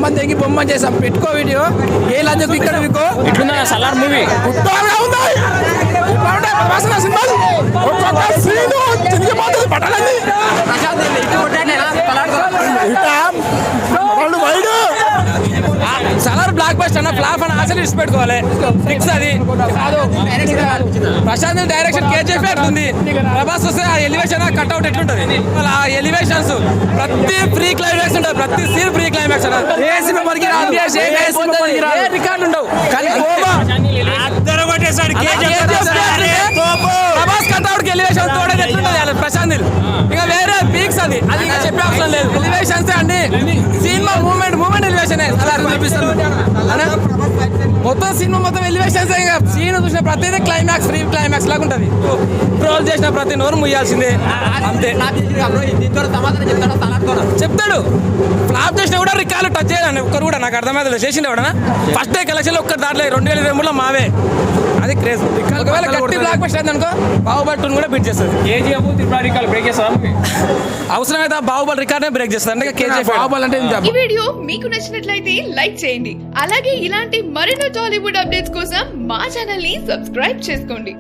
అమ్మని తెగి బొమ్మ చేసాం పెట్టుకో వీడియో ఏ లంజకు ఇక్కడ మీకు ఇట్లుందా Salaar movie Salaar blockbuster అన్న ఫ్లాప్ అని ఆశలు ఇచ్చి పెట్టుకోవాలి ఫిక్స్ అది ప్రశాంత్ డైరెక్షన్ కేజీఎఫ్ ఎట్లుంది ప్రభాస్ వస్తే ఆ ఎలివేషన్ కట్అవుట్ ఎట్లుంటది ఆ ఎలివేషన్స్ ప్రతి ఫ్రీ క్లైమాక్స్ ఉంటుంది ప్రతి సీన్ ఫ్రీ క్లైమాక్స్ రికార్డు ఉండవు కానీ ప్రభాస్ కట్అవుట్ కి ఎలివేషన్ తోడేది ఎట్లుంటది ప్రశాంత్ ఇంకా వేరే పీక్స్ అది ఇంకా చెప్పే అవసరం లేదు ఎలివేషన్స్ అండి సినిమా మూమెంట్ ఎలివేషన్ చూపిస్తుంది మొత్తం సినిమా మొత్తం ఎలివేషన్స్ ఇంకా సీన్ చూసిన ప్రతిదీ క్లైమాక్స్ ఫ్రీ క్లైమాక్స్ లాగా ఉంటుంది ట్రోల్ చేసిన ప్రతి నోరు ముయ్యాల్సిందే అంతే చెప్తాడు ఫ్లాప్ చేసినా కూడా రికార్డు టచ్ చేయాలని ఒక్కరు కూడా నాకు అర్థమైతే చేసిండే కూడా ఫస్ట్ డే కలెక్షన్ ఒక్కరు దాంట్లో 2023లో మావే అది క్రేజ్ ఒకవేళ గట్టి బ్లాక్ బస్టర్ అయింది అనుకో బాహుబలి కూడా బీట్ చేస్తుంది కేజీఎఫ్ త్రిపుర రికార్డు బ్రేక్ చేస్తారా అవసరమైతే బాహుబలి రికార్డే బ్రేక్ చేస్తుంది అంటే కేజీఎఫ్ బాహుబలి అంటే ఈ వీడియో మీకు నచ్చినట్లయితే లైక్ చేయండి అలాగే ఇలాంటి మరిన్ని టాలీవుడ్ అప్డేట్స్ కోసం మా ఛానల్ ని సబ్స్క్రైబ్ చేసుకోండి.